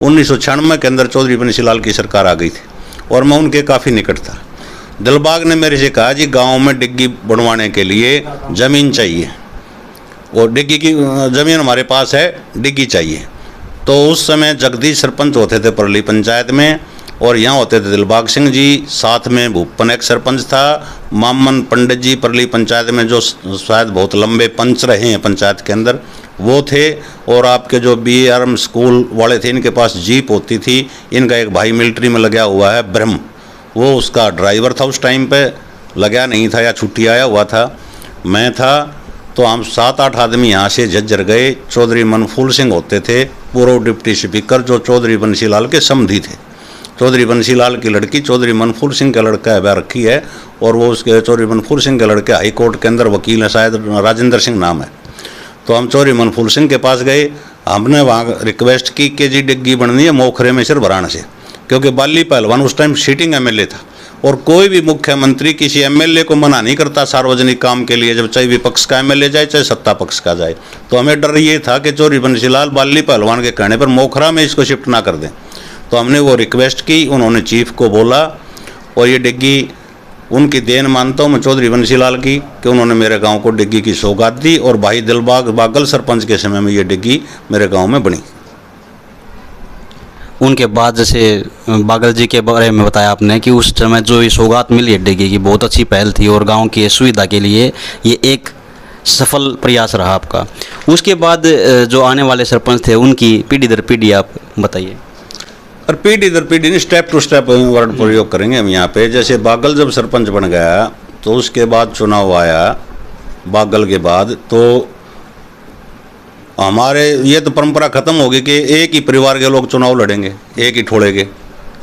1996 के अंदर चौधरी बंसीलाल की सरकार आ गई थी और मैं उनके काफ़ी निकट था। दिलबाग ने मेरे से कहा जी गांव में डिग्गी बनवाने के लिए ज़मीन चाहिए और डिग्गी की ज़मीन हमारे पास है, डिग्गी चाहिए। तो उस समय जगदीश सरपंच होते थे परली पंचायत में और यहाँ होते थे दिलबाग सिंह जी, साथ में भूपन एक सरपंच था, मामन पंडित जी परली पंचायत में जो शायद बहुत लंबे पंच रहे हैं पंचायत के अंदर, वो थे। और आपके जो BARM स्कूल वाले थे, इनके पास जीप होती थी। इनका एक भाई मिलिट्री में लगा हुआ है ब्रह्म, वो उसका ड्राइवर था उस टाइम पे, लगा नहीं था या छुट्टी आया हुआ था, मैं था। तो हम 7-8 आदमी यहाँ से झज्जर गए। चौधरी मनफूल सिंह होते थे पूर्व डिप्टी स्पीकर, जो चौधरी बंसीलाल के समधी थे। चौधरी बंसीलाल की लड़की चौधरी मनफूल सिंह का लड़का है, रखी है, और वो उसके चौधरी मनफूल सिंह के लड़के हाई कोर्ट के अंदर वकील है, शायद राजेंद्र सिंह नाम है। तो हम चौधरी मनफूल सिंह के पास गए, हमने वहाँ रिक्वेस्ट की कि जी डिग्गी बननी है मोखरे में सिर वाराणसी, क्योंकि बाली पहलवान उस टाइम सीटिंग MLA था और कोई भी मुख्यमंत्री किसी MLA को मना नहीं करता सार्वजनिक काम के लिए, जब चाहे विपक्ष का MLA जाए चाहे सत्ता पक्ष का जाए। तो हमें डर ये था कि चौधरी बंसीलाल बाली पहलवान के कहने पर मोखरा में इसको शिफ्ट ना कर दें। तो हमने वो रिक्वेस्ट की, उन्होंने चीफ को बोला और ये डिग्गी उनकी देन मानता हूँ मैं चौधरी बंसीलाल की कि उन्होंने मेरे गांव को डिग्गी की सौगात दी और भाई दिलबाग बागल सरपंच के समय में ये डिग्गी मेरे गांव में बनी। उनके बाद जैसे बागल जी के बारे में बताया आपने कि उस समय जो ये सौगात मिली है डिग्गी की, बहुत अच्छी पहल थी और गांव की सुविधा के लिए ये एक सफल प्रयास रहा आपका। उसके बाद जो आने वाले सरपंच थे उनकी पीढ़ी दर पीढ़ी आप बताइए। और पीढ़ी दर पीढ़ी नहीं, स्टेप टू स्टेप वर्ड प्रयोग करेंगे हम यहाँ पे। जैसे बागल जब सरपंच बन गया तो उसके बाद चुनाव आया, बागल के बाद तो हमारे ये तो परंपरा खत्म हो गई कि एक ही परिवार के लोग चुनाव लड़ेंगे, एक ही ठोड़े के,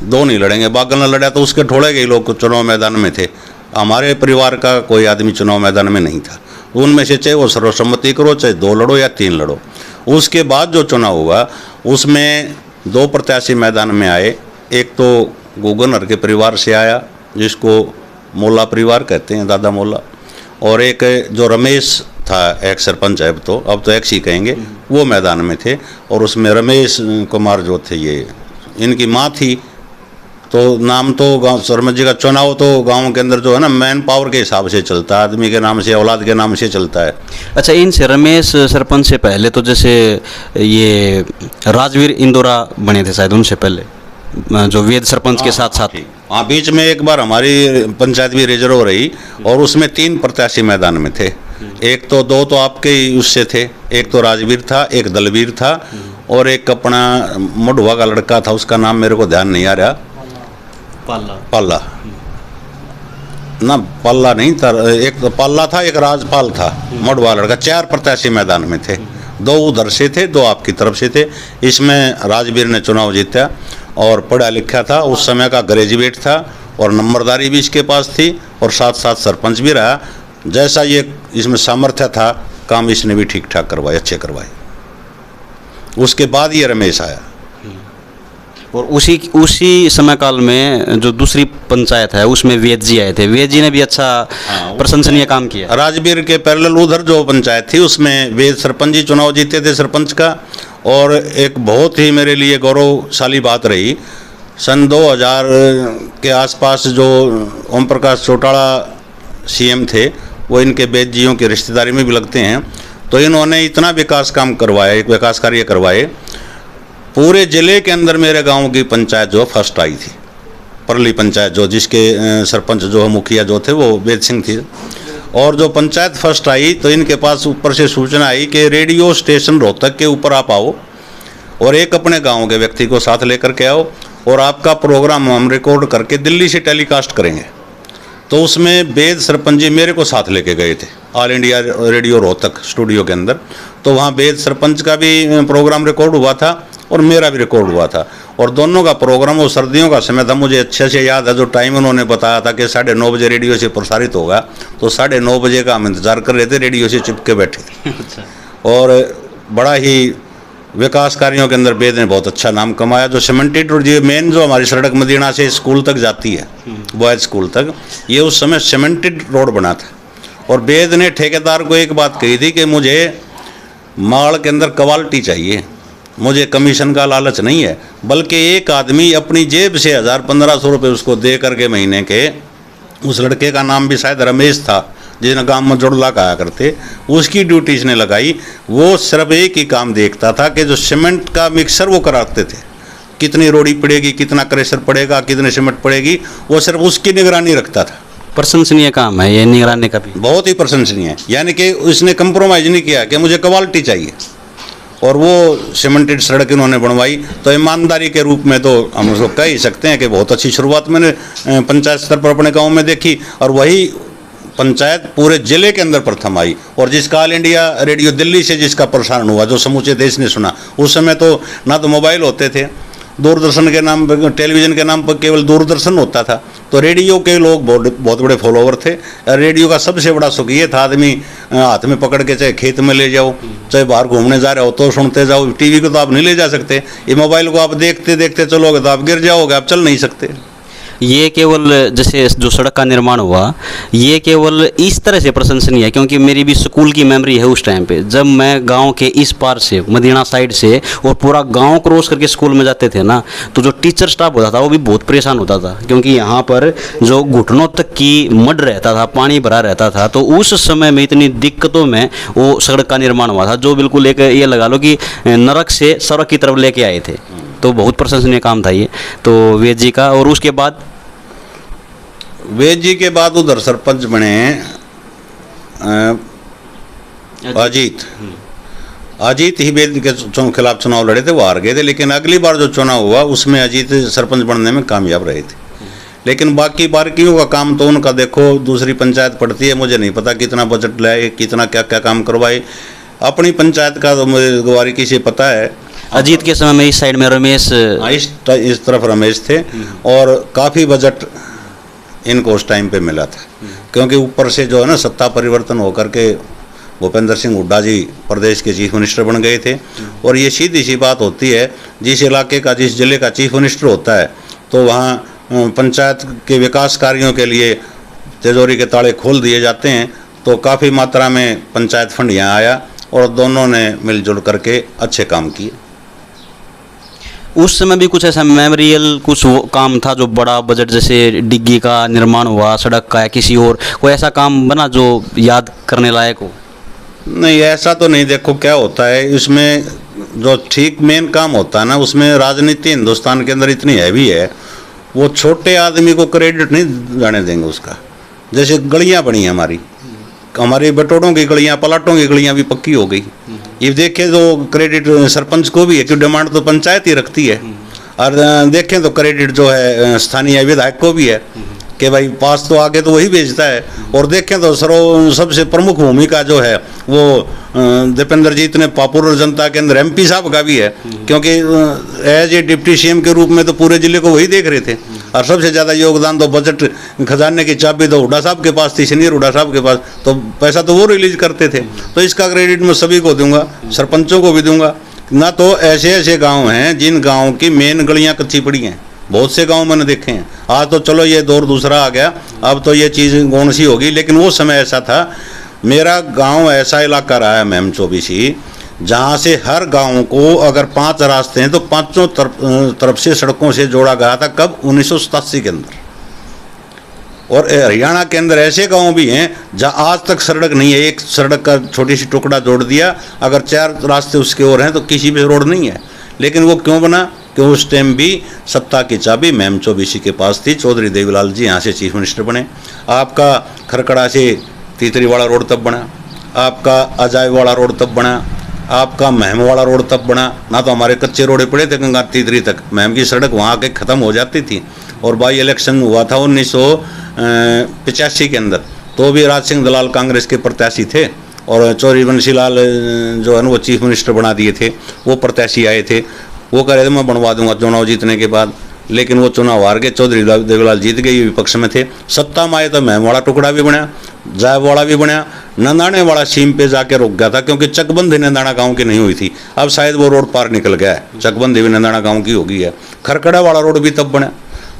दो नहीं लड़ेंगे। बागल ने लड़ा तो उसके ठोड़े के ही लोग चुनाव मैदान में थे, हमारे परिवार का कोई आदमी चुनाव मैदान में नहीं था। उनमें से चाहे वो सर्वसम्मति करो, चाहे 2 लड़ो या 3 लड़ो। उसके बाद जो चुनाव हुआ उसमें 2 प्रत्याशी मैदान में आए। एक तो गुगनर के परिवार से आया जिसको मोला परिवार कहते हैं, दादा मोला, और एक जो रमेश था एक सरपंच है, अब तो एक्स ही कहेंगे, वो मैदान में थे। और उसमें रमेश कुमार जो थे ये इनकी माँ थी। तो नाम तो गाँव सरपंच जी का चुनाव तो गांव के अंदर जो है ना मैन पावर के हिसाब से चलता है, आदमी के नाम से औलाद के नाम से चलता है। अच्छा, इनसे रमेश सरपंच से पहले तो जैसे ये राजवीर इंदौरा बने थे शायद, उनसे पहले जो वेद सरपंच के साथ साथ। हाँ, बीच में एक बार हमारी पंचायत भी रिजर्व रही और उसमें 3 प्रत्याशी मैदान में थे। एक तो 2 तो आपके उससे थे, एक तो राजवीर था, एक दलवीर था और एक अपना मडुआ का लड़का था, उसका नाम मेरे को ध्यान नहीं आ रहा। पाला ना, पाला नहीं था, एक तो पाला था, एक राजपाल था, मडुआ लड़का। 4 प्रत्याशी मैदान में थे, 2 उधर से थे, 2 आपकी तरफ से थे। इसमें राजवीर ने चुनाव जीता और पढ़ा लिखा था, उस समय का ग्रेजुएट था और नंबरदारी भी इसके पास थी और साथ साथ सरपंच भी रहा। जैसा ये इसमें सामर्थ्य था, काम इसने भी ठीक ठाक करवाए, अच्छे करवाए। उसके बाद ये रमेश आया और उसी समय काल में जो दूसरी पंचायत है उसमें वेद जी आए थे। वेद जी ने भी अच्छा प्रशंसनीय काम किया। राजवीर के पैरेलल उधर जो पंचायत थी उसमें वेद सरपंच जी चुनाव जीते थे सरपंच का। और एक बहुत ही मेरे लिए गौरवशाली बात रही, सन 2000 के आसपास जो ओम प्रकाश चौटाला CM थे, वो इनके वेद जियों की रिश्तेदारी में भी लगते हैं। तो इन्होंने इतना विकास काम करवाए, विकास कार्य करवाए, पूरे ज़िले के अंदर मेरे गांव की पंचायत जो फर्स्ट आई थी, परली पंचायत जो जिसके सरपंच जो मुखिया जो थे वो वेद सिंह थे। और जो पंचायत फर्स्ट आई तो इनके पास ऊपर से सूचना आई कि रेडियो स्टेशन रोहतक के ऊपर आप आओ और एक अपने गांव के व्यक्ति को साथ लेकर के आओ और आपका प्रोग्राम हम रिकॉर्ड करके दिल्ली से टेलीकास्ट करेंगे। तो उसमें वेद सरपंच जी मेरे को साथ लेके गए थे all India radio Rohtak studio के अंदर। तो वहाँ वेद सरपंच का भी प्रोग्राम रिकॉर्ड हुआ था और मेरा भी रिकॉर्ड हुआ था और दोनों का प्रोग्राम वो सर्दियों का समय था। मुझे अच्छे से याद है, जो टाइम उन्होंने बताया था कि 9:30 बजे रेडियो से प्रसारित होगा, तो 9:30 बजे का हम इंतज़ार कर रहे थे, रेडियो से चिपके बैठे थे। और बड़ा ही विकास कार्यों के अंदर वेद ने बहुत अच्छा नाम कमाया। जो सीमेंटेड रोड, ये मेन जो हमारी सड़क मदीना से स्कूल तक जाती है, बॉयज़ स्कूल तक, ये उस समय सीमेंटेड रोड बना था। और वेद ने ठेकेदार को एक बात कही थी कि मुझे माल के अंदर क्वालिटी चाहिए, मुझे कमीशन का लालच नहीं है, बल्कि एक आदमी अपनी जेब से 1000-1500 रुपये उसको दे करके महीने के, उस लड़के का नाम भी शायद रमेश था, जिसने गांव में जुड़ला कहा करते, उसकी ड्यूटी इसने लगाई। वो सिर्फ एक ही काम देखता था कि जो सीमेंट का मिक्सर वो कराते थे, कितनी रोड़ी पड़ेगी, कितना क्रेशर पड़ेगा, कितनी सीमेंट पड़ेगी, वो सिर्फ उसकी निगरानी रखता था। प्रशंसनीय काम है ये निगरानी का भी। बहुत ही प्रशंसनीय है, यानी कि उसने कंप्रोमाइज़ नहीं किया कि मुझे क्वालिटी चाहिए, और वो सीमेंटेड सड़क इन्होंने बनवाई। तो ईमानदारी के रूप में तो हम उसको कह ही सकते हैं कि बहुत अच्छी शुरुआत मैंने पंचायत स्तर पर अपने गांव में देखी, और वही पंचायत पूरे जिले के अंदर प्रथम आई। और जिसका ऑल इंडिया रेडियो दिल्ली से जिसका प्रसारण हुआ, जो समूचे देश ने सुना, उस समय तो ना तो मोबाइल होते थे, दूरदर्शन के नाम पर, टेलीविज़न के नाम पर केवल दूरदर्शन होता था, तो रेडियो के लोग बहुत बड़े फॉलोवर थे। रेडियो का सबसे बड़ा सुख ये था, आदमी हाथ में पकड़ के चाहे खेत में ले जाओ, चाहे बाहर घूमने जा रहे हो तो सुनते जाओ। टीवी को तो आप नहीं ले जा सकते, ये मोबाइल को आप देखते देखते चलोगे तो आप गिर जाओगे, आप चल नहीं सकते। ये केवल जैसे जो सड़क का निर्माण हुआ, ये केवल इस तरह से प्रशंसनीय है क्योंकि मेरी भी स्कूल की मेमोरी है उस टाइम पे, जब मैं गांव के इस पार से मदीना साइड से और पूरा गांव क्रॉस करके स्कूल में जाते थे ना, तो जो टीचर स्टाफ होता था वो भी बहुत परेशान होता था, क्योंकि यहाँ पर जो घुटनों तक की मड रहता था, पानी भरा रहता था। तो उस समय में इतनी दिक्कतों में वो सड़क का निर्माण हुआ था, जो बिल्कुल एक ये लगा लो कि नरक से सड़क की तरफ लेके आए थे। तो बहुत प्रशंसनीय काम था ये तो वेद जी का। और उसके बाद वेद जी के बाद उधर सरपंच बने अजीत ही वेद के खिलाफ चुनाव लड़े थे, वो हार गए थे। लेकिन अगली बार जो चुनाव हुआ उसमें अजीत सरपंच बनने में कामयाब रहे थे। लेकिन बाकी बारकियों का काम तो उनका देखो, दूसरी पंचायत पड़ती है, मुझे नहीं पता कितना बजट लाए, कितना क्या क्या काम करवाए। अपनी पंचायत का तो मुझे बारीकी से पता है। अजीत के समय में इस साइड में रमेश, इस तरफ रमेश थे, और काफ़ी बजट इनको उस टाइम पे मिला था, क्योंकि ऊपर से जो है ना सत्ता परिवर्तन होकर के भूपेंद्र सिंह हुड्डा जी प्रदेश के चीफ मिनिस्टर बन गए थे। और ये सीधी सी बात होती है, जिस इलाके का, जिस जिले का चीफ मिनिस्टर होता है, तो वहाँ पंचायत के विकास कार्यों के लिए तिजोरी के ताले खोल दिए जाते हैं। तो काफ़ी मात्रा में पंचायत फंड यहाँ आया और दोनों ने मिलजुल करके अच्छे काम किए। उस समय भी कुछ ऐसा मेमोरियल कुछ वो काम था जो बड़ा बजट, जैसे डिग्गी का निर्माण हुआ, सड़क का, या किसी और कोई ऐसा काम बना जो याद करने लायक हो? नहीं, ऐसा तो नहीं। देखो क्या होता है इसमें, जो ठीक मेन काम होता है ना, उसमें राजनीति हिंदुस्तान के अंदर इतनी हैवी है, वो छोटे आदमी को क्रेडिट नहीं जाने देंगे उसका। जैसे गलियाँ बनी हमारी बटोड़ों की गलियाँ, पलाटों की गलियाँ भी पक्की हो गई। ये देखें तो क्रेडिट सरपंच को भी है, क्योंकि डिमांड तो पंचायत ही रखती है। और देखें तो क्रेडिट जो है स्थानीय विधायक को भी है कि भाई पास तो आगे तो वही भेजता है। और देखें तो सबसे प्रमुख भूमिका जो है वो दीपेंद्र जी इतने पॉपुलर जनता के अंदर एमपी साहब का भी है, क्योंकि एज ए डिप्टी सीएम के रूप में तो पूरे जिले को वही देख रहे थे। और सबसे ज़्यादा योगदान तो बजट खजाने की चाबी तो हुड्डा साहब के पास थी, सीनियर हुड्डा साहब के पास, तो पैसा तो वो रिलीज करते थे। तो इसका क्रेडिट मैं सभी को दूंगा, सरपंचों को भी दूंगा। ना तो ऐसे ऐसे गाँव हैं जिन गाँव की मेन गलियाँ कच्ची पड़ी हैं, बहुत से गांव मैंने देखे हैं। आज तो चलो ये दौर दूसरा आ गया, अब तो ये चीज़ गौण सी होगी, लेकिन वो समय ऐसा था। मेरा गांव ऐसा इलाका रहा है मैम चौबीसी, जहाँ से हर गांव को अगर 5 रास्ते हैं तो पांचों तरफ से सड़कों से जोड़ा गया था। कब? 1987 के अंदर। और हरियाणा के अंदर ऐसे गांव भी हैं जहाँ आज तक सड़क नहीं है, एक सड़क का छोटी सी टुकड़ा जोड़ दिया, अगर 4 रास्ते उसके और हैं तो किसी भी रोड नहीं है। लेकिन वो क्यों बना? कि उस टाइम भी सत्ता की चाबी मैम चौबीसी के पास थी। चौधरी देवीलाल जी यहाँ से चीफ मिनिस्टर बने। आपका खरकड़ा से तीतरी वाला रोड तब बना, आपका अजाय वाला रोड तब बना, आपका महम वाला रोड तब बना। ना तो हमारे कच्चे रोडे पड़े थे गंगा तीतरी तक, महम की सड़क वहाँ आके ख़त्म हो जाती थी। और बाई इलेक्शन हुआ था 1985 के अंदर, तो भी राज सिंह दलाल कांग्रेस के प्रत्याशी थे, और चौधरी बंसीलाल जो है ना वो चीफ मिनिस्टर बना दिए थे। वो प्रत्याशी आए थे, वो कह रहे थे मैं बनवा दूंगा चुनाव जीतने के बाद, लेकिन वो चुनाव हार गए। चौधरी देवीलाल जीत गए, विपक्ष में थे। सत्ता में आए तो महम वाला टुकड़ा भी बना, जायब वाला भी बना, नंदाने वाला सीम पे जाके रुक गया था, क्योंकि चकबंदी नंदाना गांव की नहीं हुई थी। अब शायद वो रोड पार निकल गया है, चकबंदी भी नंदाना गांव की हो गई है। खरकड़ा वाला रोड भी तब बना।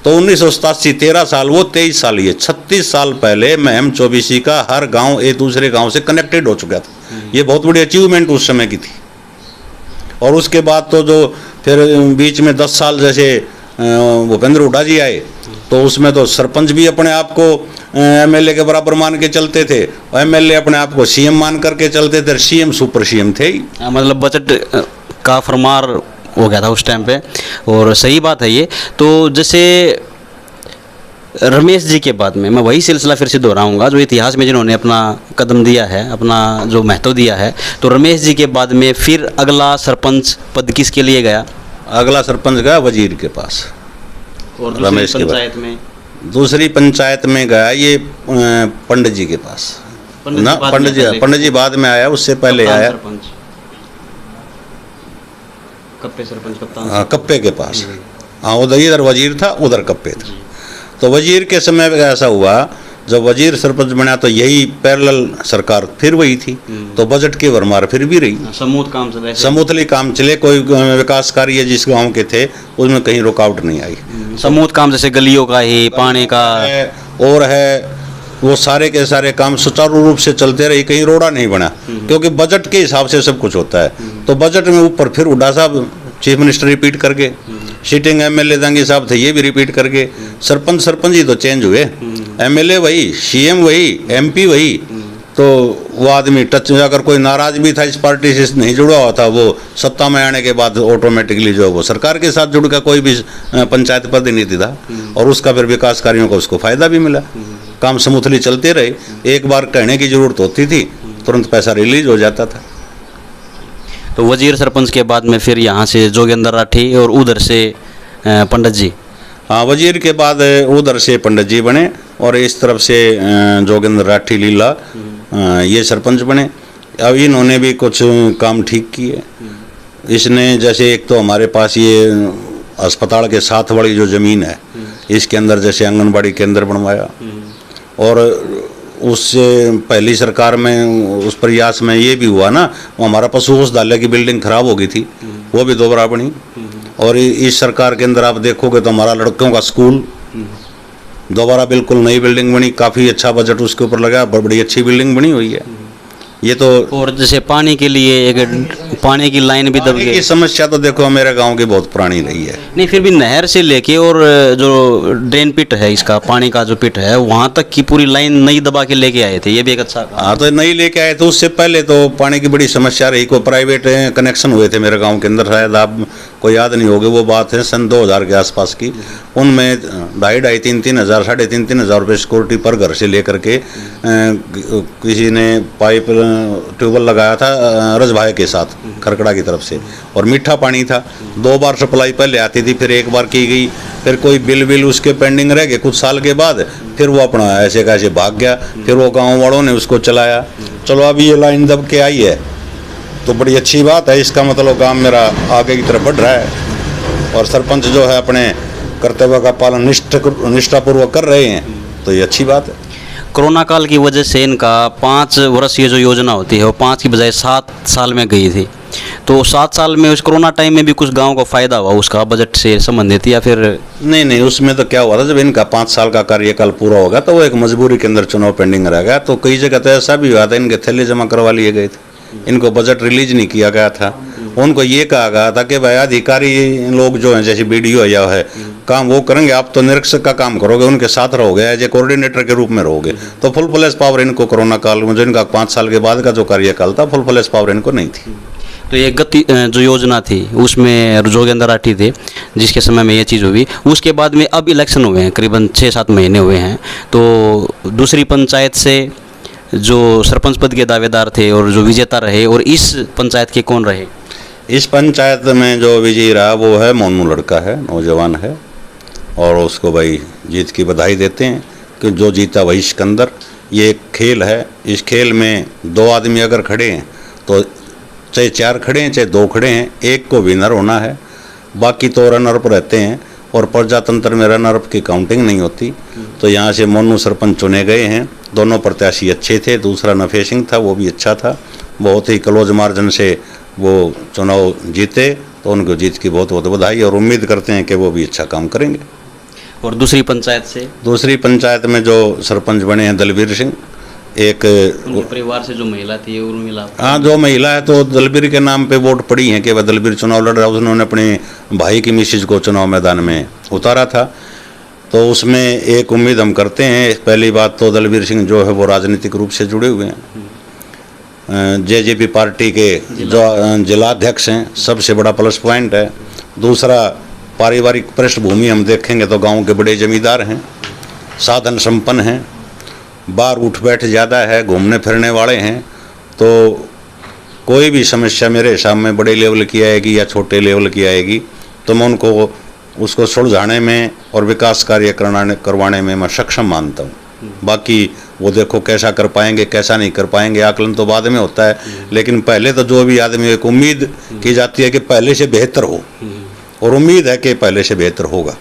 तो 1987, 13 साल वो 23 साल, ये 36 साल पहले महम चौबीसी का हर गाँव एक दूसरे गाँव से कनेक्टेड हो चुका था। ये बहुत बड़ी अचीवमेंट उस समय की थी। और उसके बाद तो जो फिर बीच में 10 साल जैसे भूपेंद्र हुड्डा जी आए, तो उसमें तो सरपंच भी अपने आप को एमएलए के बराबर मान के चलते थे, और एमएलए अपने आप को सीएम मान करके चलते थे, सीएम सुपर सीएम थे ही। मतलब बजट का फरमार हो गया था उस टाइम पे, और सही बात है ये। तो जैसे रमेश जी के बाद में मैं वही सिलसिला फिर से दोहराऊंगा, जो इतिहास में जिन्होंने अपना कदम दिया है, अपना जो महत्व दिया है, तो रमेश जी के बाद में फिर अगला सरपंच पद किसके लिए गया? अगला सरपंच गया वजीर के पास। और रमेश के पंचायत में दूसरी पंचायत में गया ये पंडित जी के पास ना, पंडित जी बाद में आया, उससे पहले आया कप्पे सरपंच, कप्तान। हाँ, कप्पे के पास। हाँ, उधर इधर वजीर था, उधर कप्पे था। तो वजीर के समय में ऐसा हुआ, जब वजीर सरपंच बना तो यही पैरेलल सरकार फिर वही थी, तो बजट की भरमार फिर भी रही, समूथली काम चले, कोई विकास कार्य जिस गांव के थे उसमें कहीं रुकावट नहीं आई। समूथ काम जैसे गलियों का ही, पानी का और है, वो सारे के सारे काम सुचारू रूप से चलते रहे, कहीं रोड़ा नहीं बना, क्योंकि बजट के हिसाब से सब कुछ होता है। तो बजट में ऊपर फिर हुड्डा साहब चीफ मिनिस्टर रिपीट कर गए, सीटिंग एमएलए दांगी साहब थे, ये भी रिपीट कर गए। सरपंच ही तो चेंज हुए, एमएलए वही, सीएम वही, एमपी वही। तो वो आदमी टच, अगर कोई नाराज भी था इस पार्टी से नहीं जुड़ा हुआ था, वो सत्ता में आने के बाद ऑटोमेटिकली जो वो सरकार के साथ जुड़ गया, कोई भी पंचायत प्रतिनिधि था, और उसका फिर विकास कार्यों का उसको फायदा भी मिला, काम स्मूथली चलते रहे। एक बार कहने की जरूरत होती थी, तुरंत पैसा रिलीज हो जाता था। तो वजीर सरपंच के बाद में फिर यहाँ से जोगेंद्र राठी और उधर से पंडित जी। हाँ, वजीर के बाद उधर से पंडित जी बने, और इस तरफ से जोगेंद्र राठी लीला ये सरपंच बने। अब इन्होंने भी कुछ काम ठीक किए। इसने जैसे एक तो हमारे पास ये अस्पताल के साथ वाली जो ज़मीन है, इसके अंदर जैसे आंगनबाड़ी केंद्र बनवाया, और उससे पहली सरकार में उस प्रयास में ये भी हुआ ना, वो हमारा पशु औषधालय की बिल्डिंग खराब हो गई थी, वो भी दोबारा बनी। और इस सरकार के अंदर आप देखोगे तो हमारा लड़कों का स्कूल दोबारा बिल्कुल नई बिल्डिंग बनी, काफ़ी अच्छा बजट उसके ऊपर लगा, बड़ी अच्छी बिल्डिंग बनी हुई है ये तो। और जैसे पानी के लिए एक पानी की लाइन भी दब गई। की समस्या तो देखो मेरे गांव की बहुत पुरानी रही है। नहीं, फिर भी नहर से लेके और जो ड्रेन पिट है, इसका पानी का जो पिट है, वहाँ तक की पूरी लाइन नई दबा के लेके आए थे, ये भी एक अच्छा। हाँ, तो नई लेके आए थे। उससे पहले तो पानी की बड़ी समस्या रही, कोई प्राइवेट कनेक्शन हुए थे मेरे गाँव के अंदर, शायद आप कोई याद नहीं होगी, वो बात है सन 2000 के आसपास की। उनमें 2,500, 3,000, 3,500 रुपये सिक्योरिटी पर घर से लेकर के किसी ने पाइप ट्यूबवेल लगाया था रज भाई के साथ खरकड़ा की तरफ से, और मीठा पानी था। 2 बार सप्लाई पहले आती थी, फिर 1 बार की गई, फिर कोई बिल उसके पेंडिंग रह गए कुछ साल के बाद, फिर वो अपना ऐसे कैसे भाग गया, फिर वो गाँव वालों ने उसको चलाया। चलो अभी ये लाइन दब के आई है तो बड़ी अच्छी बात है, इसका मतलब काम मेरा आगे की तरफ बढ़ रहा है, और सरपंच जो है अपने कर्तव्य का पालन निष्ठापूर्वक कर रहे हैं, तो ये अच्छी बात है। कोरोना काल की वजह से इनका 5 वर्ष ये जो योजना होती है वो 5 की बजाय 7 साल में गई थी। तो 7 साल में उस कोरोना टाइम में भी कुछ गाँव को फ़ायदा हुआ उसका बजट से संबंधित, या फिर नहीं, उसमें तो क्या हुआ था, जब इनका 5 साल का कार्यकाल पूरा होगा तो वो एक मजबूरी के अंदर चुनाव पेंडिंग रह गया। तो कई जगह तो ऐसा भी हुआ था, इनके थैले जमा करवा लिए गए थे, इनको बजट रिलीज नहीं किया गया था। उनको ये कहा गया था कि भाई अधिकारी लोग जो हैं, जैसे BDO या है, काम वो करेंगे, आप तो निरीक्षक का काम करोगे, उनके साथ रहोगे, एज ए कोऑर्डिनेटर के रूप में रहोगे। तो फुल फ्लैश पावर इनको कोरोना काल में, जो इनका 5 साल के बाद का जो कार्यकाल था, फुल फ्लैश पावर इनको नहीं थी। तो ये गति जो योजना थी उसमें जोगेंद्र राठी थे जिसके समय में ये चीज़ हुई। उसके बाद में अब इलेक्शन हुए हैं, करीबन 6-7 महीने हुए हैं, तो दूसरी पंचायत से जो सरपंच पद के दावेदार थे और जो विजेता रहे, और इस पंचायत के कौन रहे? इस पंचायत में जो विजयी रहा वो है मोनू लड़का है, नौजवान है, और उसको भाई जीत की बधाई देते हैं कि जो जीता वही सिकंदर। ये एक खेल है, इस खेल में 2 आदमी अगर खड़े हैं तो चाहे 4 खड़े हैं चाहे 2 खड़े हैं, एक को विनर होना है, बाकी तो रनर रहते हैं, और प्रजातंत्र में रनर की काउंटिंग नहीं होती। तो यहाँ से मोनू सरपंच चुने गए हैं। दोनों प्रत्याशी अच्छे थे, दूसरा नफे सिंह था, वो भी अच्छा था, बहुत ही क्लोज मार्जिन से वो चुनाव जीते, तो उनको जीत की बहुत बहुत बधाई, और उम्मीद करते हैं कि वो भी अच्छा काम करेंगे। और दूसरी पंचायत से? दूसरी पंचायत में जो सरपंच बने हैं दलवीर सिंह, एक उनके परिवार से जो महिला थी उर्मिला, हाँ, जो महिला है तो दलबीर के नाम पे वोट पड़ी है कि वह दलबीर चुनाव लड़ रहा है। उन्होंने अपने भाई की मिसेज को चुनाव मैदान में उतारा था। तो उसमें एक उम्मीद हम करते हैं, पहली बात तो दलबीर सिंह जो है वो राजनीतिक रूप से जुड़े हुए हैं, जेजेपी पार्टी के जो जिलाध्यक्ष हैं, सबसे बड़ा प्लस पॉइंट है। दूसरा, पारिवारिक पृष्ठभूमि हम देखेंगे तो गांव के बड़े जमींदार हैं, साधन संपन्न हैं, बाहर उठ बैठ ज़्यादा है, घूमने फिरने वाले हैं। तो कोई भी समस्या मेरे हिसाब में बड़े लेवल की आएगी या छोटे लेवल की आएगी तो मैं उनको उसको सुलझाने में और विकास कार्य करवाने में मैं सक्षम मानता हूँ। बाकी वो देखो कैसा कर पाएंगे कैसा नहीं कर पाएंगे, आकलन तो बाद में होता है, लेकिन पहले तो जो भी आदमी एक उम्मीद की जाती है कि पहले से बेहतर हो, और उम्मीद है कि पहले से बेहतर होगा।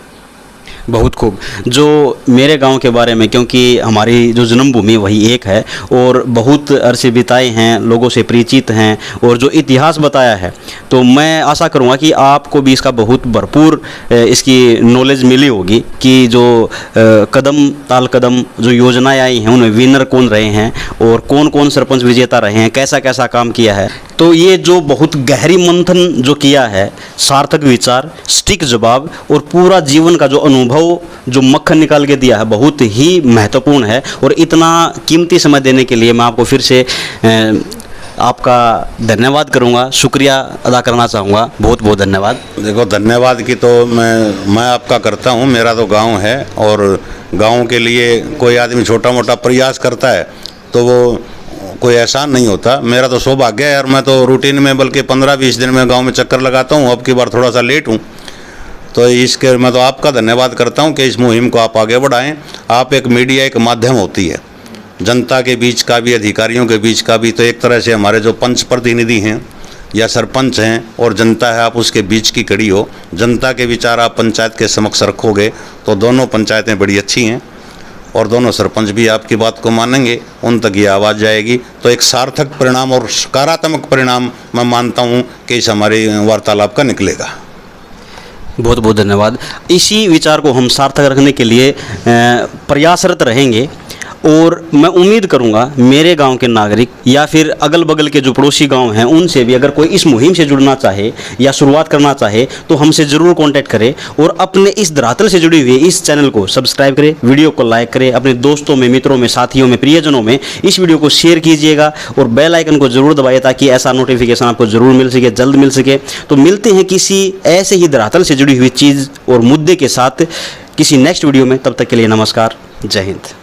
बहुत खूब। जो मेरे गांव के बारे में, क्योंकि हमारी जो जन्मभूमि वही एक है और बहुत अरसे बिताए हैं, लोगों से परिचित हैं और जो इतिहास बताया है, तो मैं आशा करूंगा कि आपको भी इसका बहुत भरपूर इसकी नॉलेज मिली होगी कि जो कदम ताल कदम जो योजनाएं आई हैं उनमें विनर कौन रहे हैं और कौन कौन सरपंच विजेता रहे हैं, कैसा कैसा काम किया है। तो ये जो बहुत गहरी मंथन जो किया है, सार्थक विचार, सटीक जवाब और पूरा जीवन का जो अनुभव जो मक्खन निकाल के दिया है, बहुत ही महत्वपूर्ण है। और इतना कीमती समय देने के लिए मैं आपको फिर से आपका धन्यवाद करूंगा, शुक्रिया अदा करना चाहूँगा। बहुत बहुत धन्यवाद। देखो, धन्यवाद की तो मैं आपका करता हूँ। मेरा तो गांव है और गांव के लिए कोई आदमी छोटा मोटा प्रयास करता है तो वो कोई एहसान नहीं होता। मेरा तो सौभाग्य है यार, मैं तो रूटीन में बल्कि 15-20 दिन में गांव में चक्कर लगाता हूं। अब की बार थोड़ा सा लेट हूं, तो इसके मैं तो आपका धन्यवाद करता हूं कि इस मुहिम को आप आगे बढ़ाएं। आप एक मीडिया एक माध्यम होती है, जनता के बीच का भी, अधिकारियों के बीच का भी। तो एक तरह से हमारे जो पंच प्रतिनिधि हैं या सरपंच हैं और जनता है, आप उसके बीच की कड़ी हो। जनता के विचार आप पंचायत के समक्ष रखोगे तो दोनों पंचायतें बड़ी अच्छी हैं और दोनों सरपंच भी आपकी बात को मानेंगे, उन तक ये आवाज़ जाएगी। तो एक सार्थक परिणाम और सकारात्मक परिणाम मैं मानता हूँ कि इस हमारे वार्तालाप का निकलेगा। बहुत बहुत धन्यवाद। इसी विचार को हम सार्थक रखने के लिए प्रयासरत रहेंगे और मैं उम्मीद करूंगा मेरे गांव के नागरिक या फिर अगल बगल के जो पड़ोसी गांव हैं उनसे भी अगर कोई इस मुहिम से जुड़ना चाहे या शुरुआत करना चाहे तो हमसे ज़रूर कांटेक्ट करें और अपने इस धरातल से जुड़ी हुई इस चैनल को सब्सक्राइब करें, वीडियो को लाइक करें, अपने दोस्तों में, मित्रों में, साथियों में, प्रियजनों में इस वीडियो को शेयर कीजिएगा और बेल आइकन को जरूर दबाइए ताकि ऐसा नोटिफिकेशन आपको जरूर मिल सके, जल्द मिल सके। तो मिलते हैं किसी ऐसे ही धरातल से जुड़ी हुई चीज़ और मुद्दे के साथ किसी नेक्स्ट वीडियो में। तब तक के लिए नमस्कार, जय हिंद।